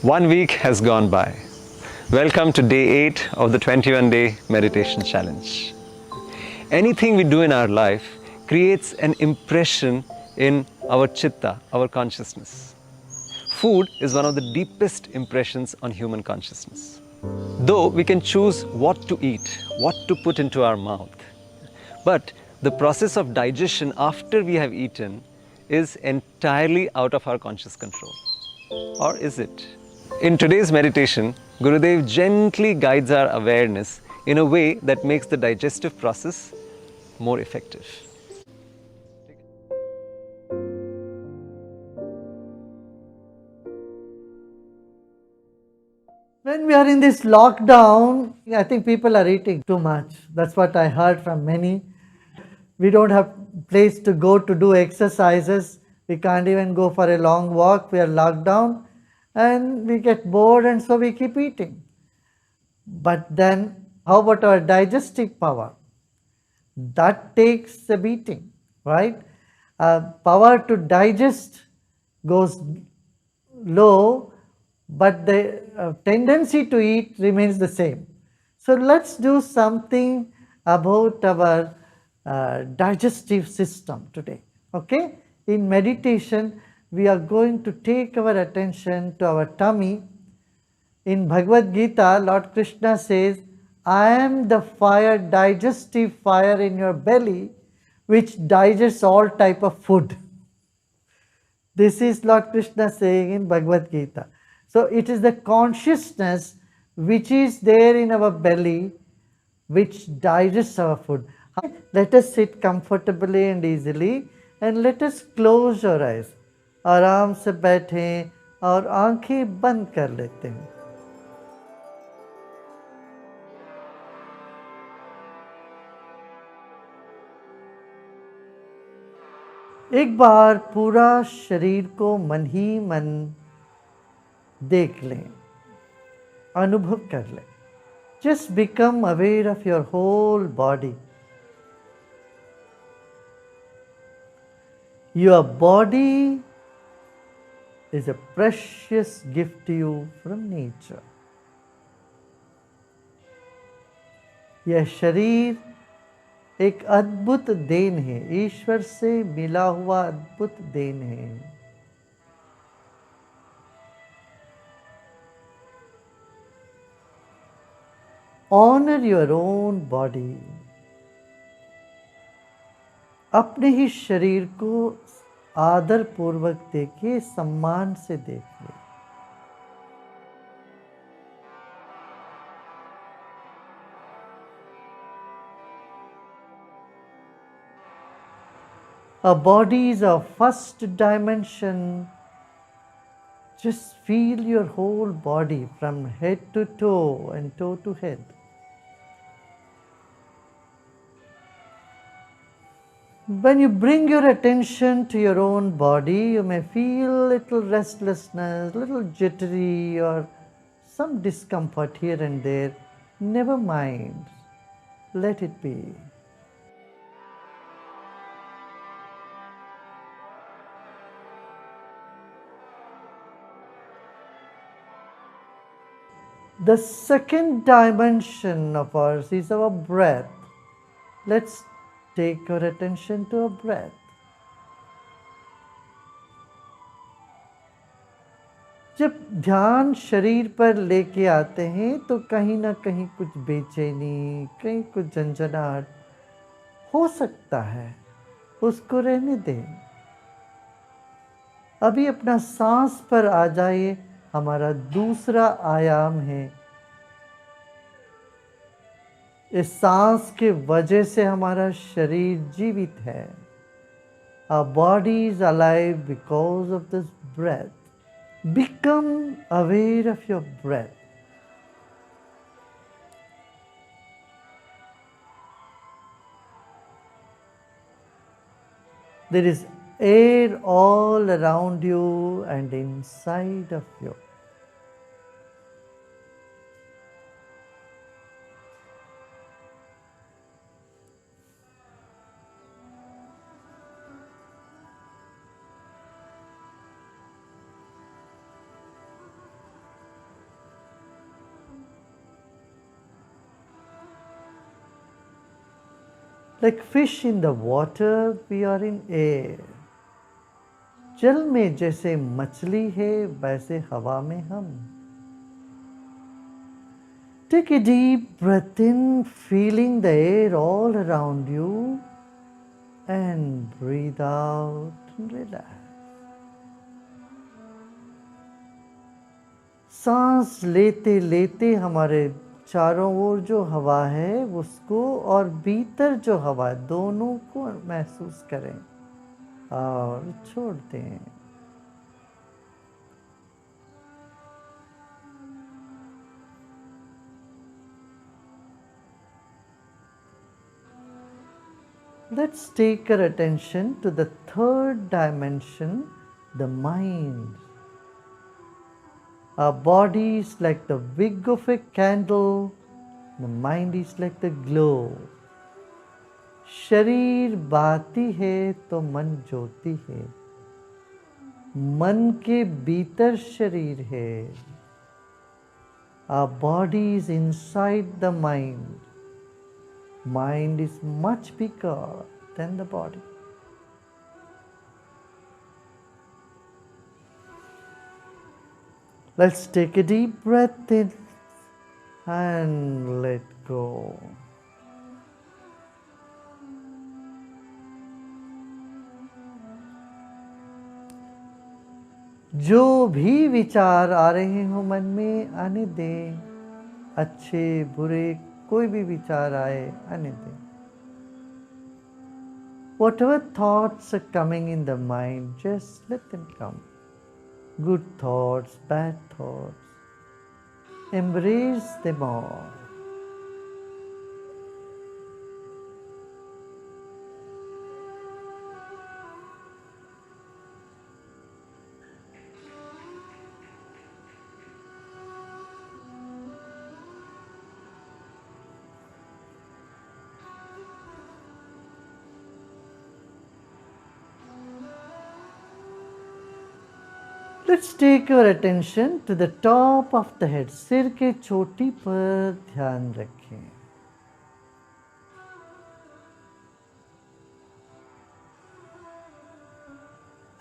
One week has gone by. Welcome to day 8 of the 21-day meditation challenge. Anything we do in our life creates an impression in our chitta, our consciousness. Food is one of the deepest impressions on human consciousness. Though we can choose what to eat, what to put into our mouth, but the process of digestion after we have eaten is entirely out of our conscious control. Or is it? In today's meditation, Gurudev gently guides our awareness in a way that makes the digestive process more effective. When we are in this lockdown, I think people are eating too much. That's what I heard from many. We don't have place to go to do exercises. We can't even go for a long walk. We are locked down and we get bored, and so we keep eating. But then how about our digestive power? That takes a beating, right? Power to digest goes low, but the tendency to eat remains the same. So let's do something about our digestive system today. Okay? In meditation, we are going to take our attention to our tummy. In Bhagavad Gita, Lord Krishna says, I am the fire, digestive fire in your belly, which digests all type of food. This is Lord Krishna saying in Bhagavad Gita. So it is the consciousness which is there in our belly which digests our food. Let us sit comfortably and easily and let us close our eyes. आराम से बैठें और आंखें बंद कर लेते हैं. एक बार पूरा शरीर को मन ही मन देख लें, अनुभव कर लें. Just become aware of your whole body. Your body is a precious gift to you from nature. यह शरीर एक अद्भुत देन है, ईश्वर से मिला हुआ अद्भुत देन है. Honor your own body. अपने ही शरीर को आदर पूर्वक देखिए, सम्मान से देखिए. Our body is our first dimension. Just feel your whole body from head to toe and toe to head. When you bring your attention to your own body, you may feel little restlessness, little jittery, or some discomfort here and there. Never mind. Let it be. The second dimension of ours is our breath. Let's take our attention to our breath. जब ध्यान शरीर पर लेके आते हैं तो कहीं ना कहीं कुछ बेचैनी, कहीं कुछ झंझनाहट हो सकता है, उसको रहने दें. अभी अपना सांस पर आ जाइए. हमारा दूसरा आयाम है. इस सांस के वजह से हमारा शरीर जीवित है. Our body is alive because of this breath. Become aware of your breath. There is air all around you and inside of you. Like fish in the water, we are in air. जल में जैसे मछली है वैसे हवा में हम. Take a deep breath in, feeling the air all around you, and breathe out and relax. सांस लेते लेते हमारे चारों ओर जो हवा है उसको और भीतर जो हवा है दोनों को महसूस करें और छोड़ दें. Let's take our attention to the third dimension, the mind. Our body is like the wick of a candle, the mind is like the glow. शरीर बाती है तो मन ज्योति है. मन के भीतर शरीर है. Our body is inside the mind. Mind is much bigger than the body. Let's take a deep breath in and let go. जो भी विचार आ रहे हो मन में आने दें. अच्छे बुरे कोई भी विचार आए आने दें. Whatever thoughts are coming in the mind, just let them come. Good thoughts, bad thoughts. Embrace them all. Let's take your attention to the top of the head. सिर के चोटी पर ध्यान रखें.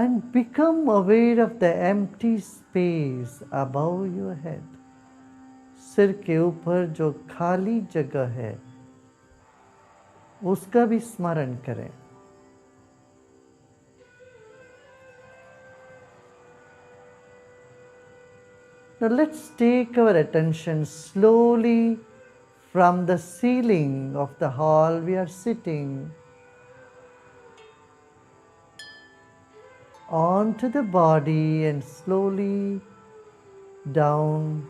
And become aware of the empty space above your head. सिर के ऊपर जो खाली जगह है उसका भी स्मरण करें. Now let's take our attention slowly from the ceiling of the hall we are sitting onto the body and slowly down.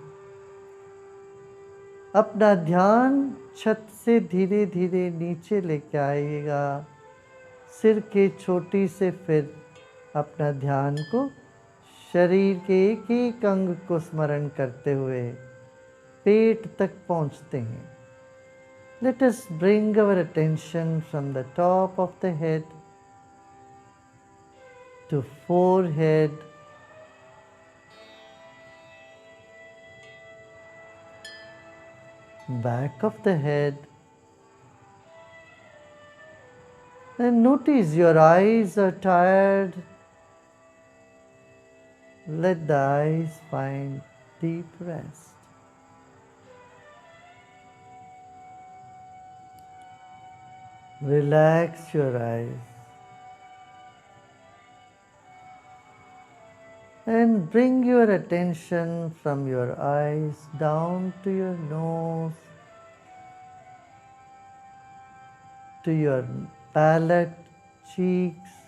अपना ध्यान छत से धीरे धीरे नीचे लेके आइएगा. सिर के चोटी से फिर अपना ध्यान को शरीर के एक एक अंग को स्मरण करते हुए पेट तक पहुंचते हैं. Let us bring our attention from the top of the head to forehead, back of the head, and notice your eyes are tired. Let the eyes find deep rest. Relax your eyes and bring your attention from your eyes down to your nose, to your palate, cheeks,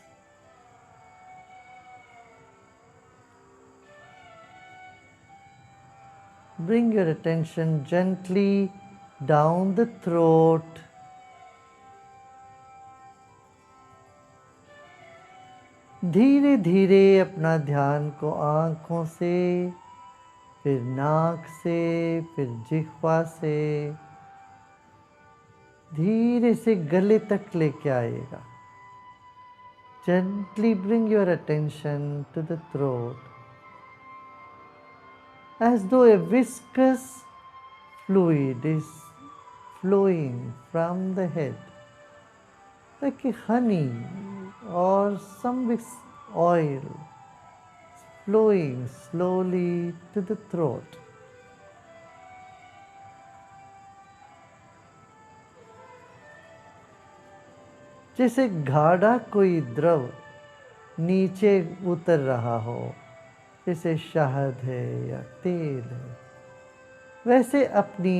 bring your attention gently down the throat, धीरे धीरे अपना ध्यान को आँखों से, फिर नाक से, फिर जिह्वा से धीरे से गले तक लेके आइएगा. Gently bring your attention to the throat, as though a viscous fluid is flowing from the head. like a honey or some with oil flowing slowly to the throat. जैसे गाढ़ा कोई द्रव नीचे उतर रहा हो, जैसे शहद है या तेल है, वैसे अपनी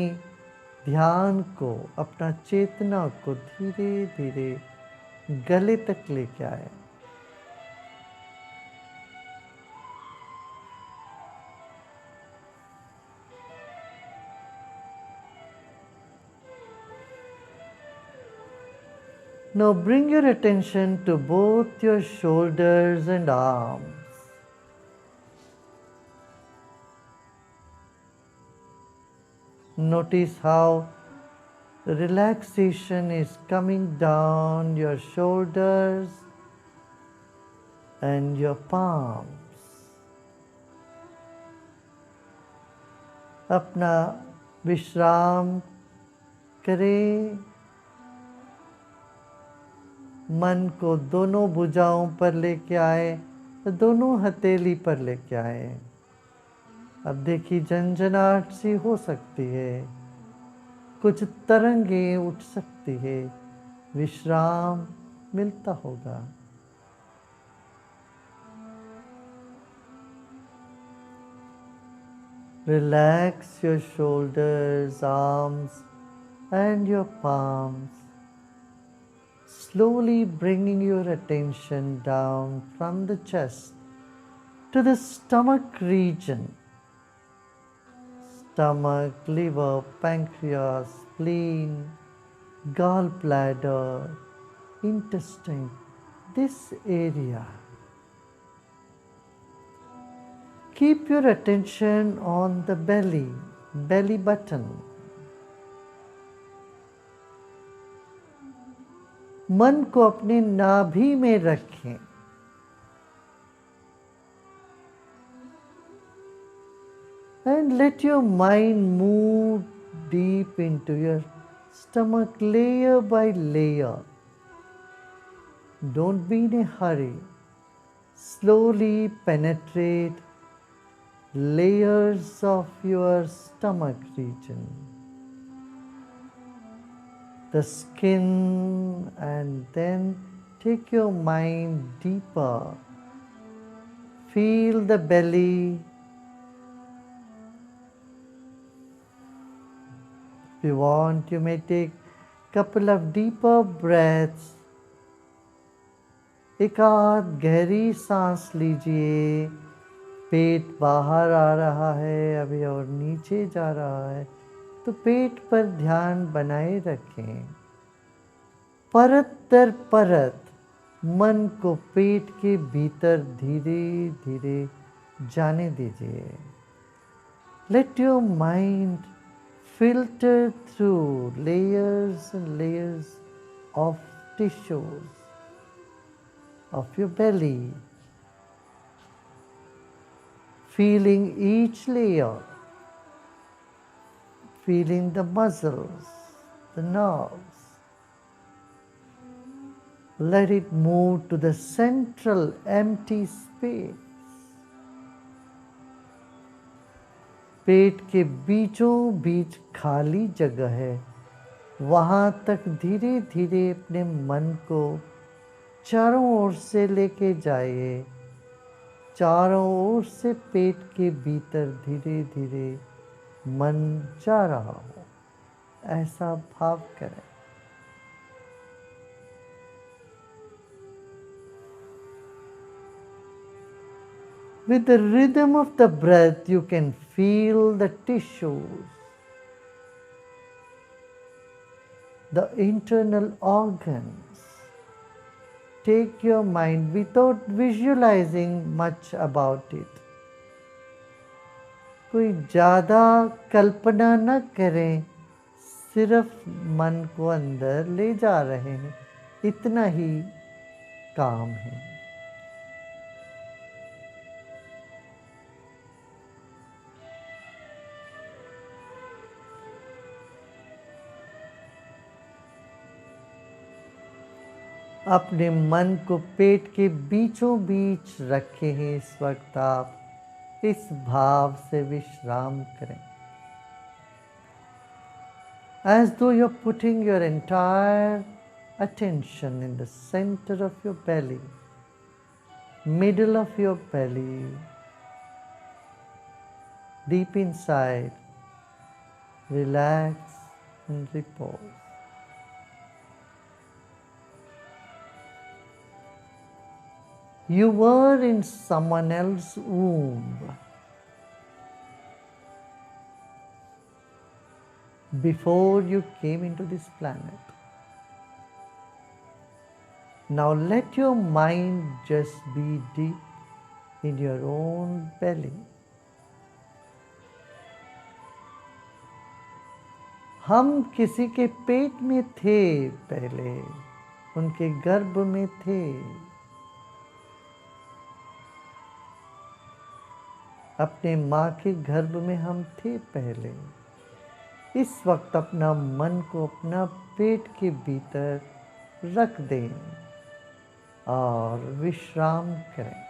ध्यान को, अपना चेतना को धीरे धीरे गले तक लेके आए. Now bring your attention to both your shoulders and arms. Notice how relaxation is coming down your shoulders and your palms. अपना विश्राम करें. मन को दोनों भुजाओं पर लेके आए, दोनों हथेली पर लेके आए. अब देखिए झंझनाहट सी हो सकती है, कुछ तरंगें उठ सकती है, विश्राम मिलता होगा. Relax your shoulders, arms and your palms, slowly bringing your attention down from the chest to the stomach region. Stomach, liver, pancreas, spleen, gallbladder, intestine, this area. Keep your attention on the belly, belly button. मन को अपने नाभि में रखें. And let your mind move deep into your stomach layer by layer. Don't be in a hurry. Slowly penetrate layers of your stomach region, the skin, and then take your mind deeper. Feel the belly. If you want, you may take a couple of deeper breaths. एक आध गहरी सांस लीजिए. पेट बाहर आ रहा है अभी और नीचे जा रहा है, तो पेट पर ध्यान बनाए रखें. परत दर परत मन को पेट के भीतर धीरे धीरे जाने दीजिए. Let your mind filter through layers and layers of tissues of your belly, feeling each layer, feeling the muscles, the nerves. Let it move to the central empty space. पेट के बीचों बीच खाली जगह है, वहाँ तक धीरे धीरे अपने मन को चारों ओर से लेके जाइए. चारों ओर से पेट के भीतर धीरे धीरे मन जा रहा हो, ऐसा भाव करें. With the rhythm of the breath, you can feel the tissues, the internal organs. Take your mind without visualizing much about it. कोई ज़्यादा कल्पना न करें, सिर्फ मन को अंदर ले जा रहे हैं, इतना ही काम है. अपने मन को पेट के बीचों बीच रखे हैं। इस वक्त आप इस भाव से विश्राम करें। As though you're putting your entire attention in the center of your belly, middle of your belly, deep inside, relax and repose. You were in someone else's womb before you came into this planet. Now let your mind just be deep in your own belly. हम किसी के पेट में थे पहले, उनके गर्भ में थे। अपने माँ के गर्भ में हम थे पहले। इस वक्त अपना मन को अपना पेट के भीतर रख दें और विश्राम करें।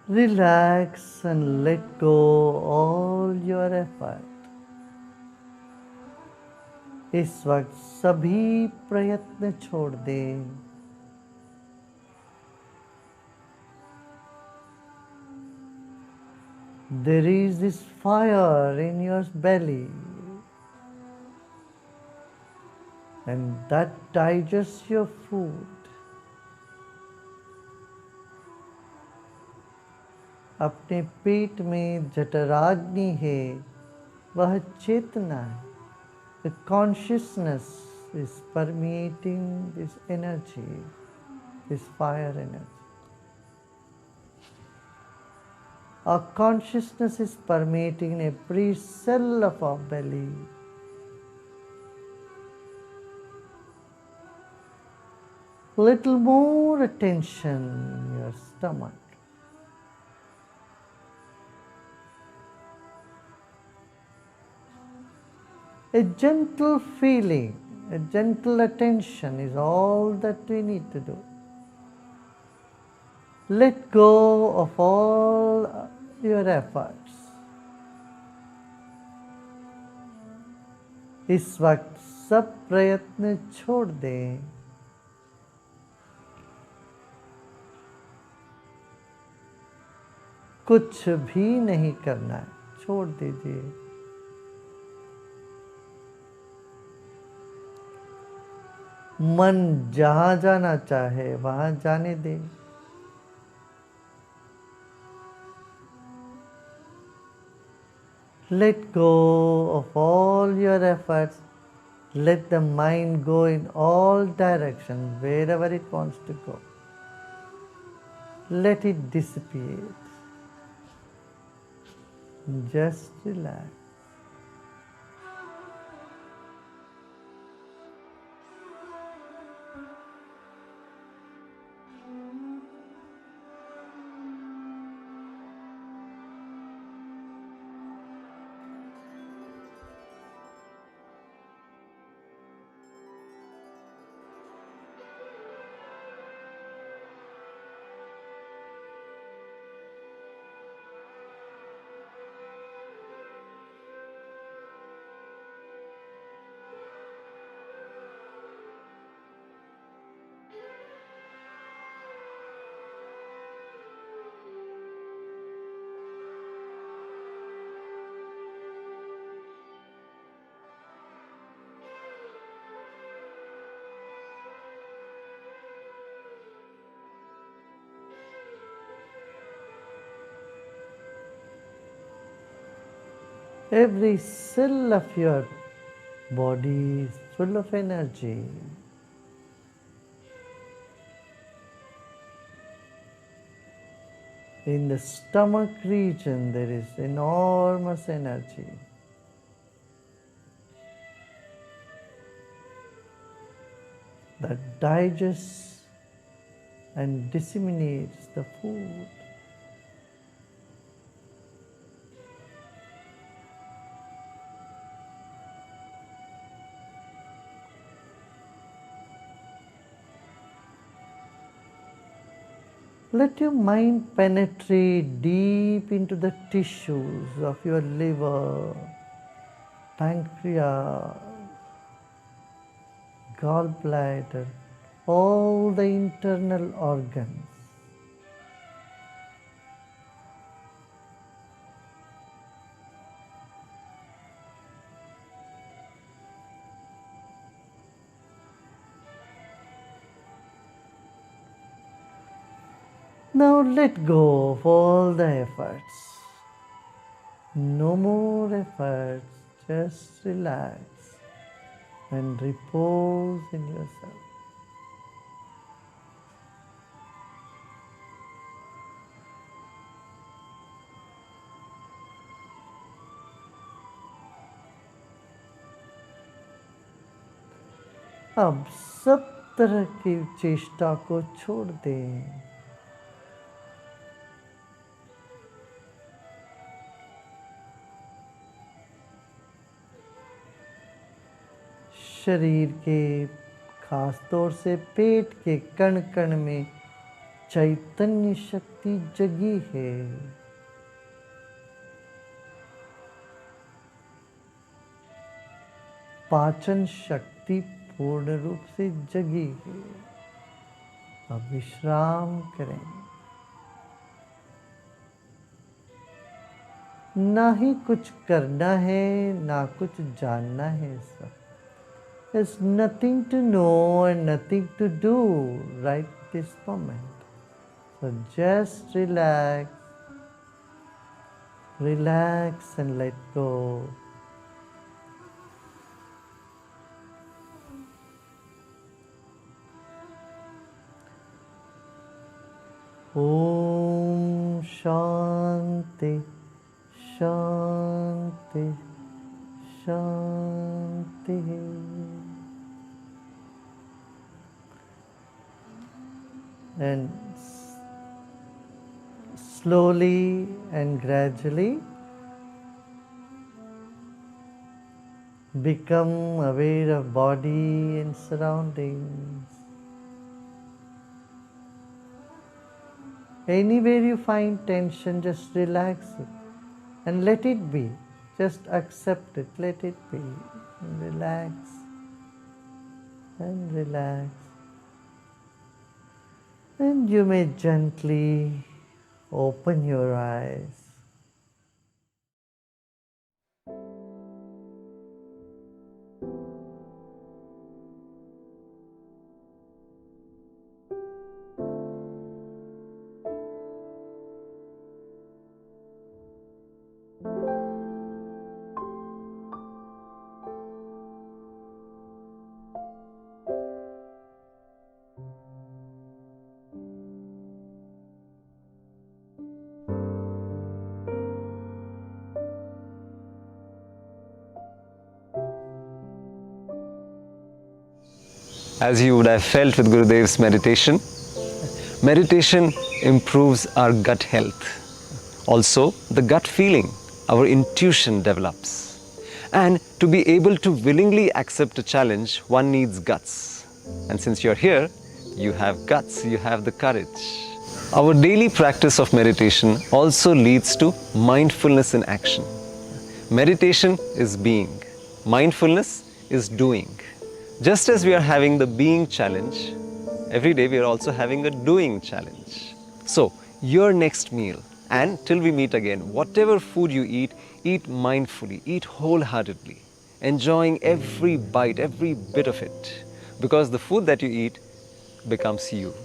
Relax and let go all your effort. इस वक्त सभी प्रयत्न छोड़ दें। There is this fire in your belly, and that digests your food. अपने पेट में जठराग्नि है, वह चेतना है। The consciousness is permeating this energy, this fire energy. Our consciousness is permeating every cell of our belly. Little more attention in your stomach. A gentle feeling, a gentle attention is all that we need to do. Let go of all your efforts. इस वक्त सब प्रयत्न छोड़ दें। कुछ भी नहीं करना है, छोड़ दीजिए। मन जहाँ जाना चाहे वहाँ जाने दें। Let go of all your efforts. Let the mind go in all directions, wherever it wants to go. Let it dissipate. Just relax. Every cell of your body is full of energy. In the stomach region, there is enormous energy. That digests and disseminates the food. Let your mind penetrate deep into the tissues of your liver, pancreas, gallbladder, all the internal organs. Now let go of all the efforts. No more efforts, just relax and repose in yourself. अब सब तरह की चेष्टा को छोड़ दें। शरीर के खास तौर से पेट के कण कण में चैतन्य शक्ति जगी है। पाचन शक्ति पूर्ण रूप से जगी है। अब विश्राम करें। ना ही कुछ करना है, ना कुछ जानना है। सब There's nothing to know and nothing to do right this moment. So just relax, relax and let go. Om Shanti, Shanti, Shanti. And slowly and gradually become aware of body and surroundings. Anywhere you find tension, just relax it and let it be. Just accept it, let it be. And relax and relax. And you may gently open your eyes. As you would have felt with Gurudev's meditation, meditation improves our gut health. Also, the gut feeling, our intuition develops. And to be able to willingly accept a challenge, one needs guts. And since you're here, you have guts, you have the courage. Our daily practice of meditation also leads to mindfulness in action. Meditation is being, mindfulness is doing. Just as we are having the being challenge, every day we are also having a doing challenge. So, your next meal, and till we meet again, whatever food you eat mindfully, eat wholeheartedly, enjoying every bite, every bit of it, because the food that you eat becomes you.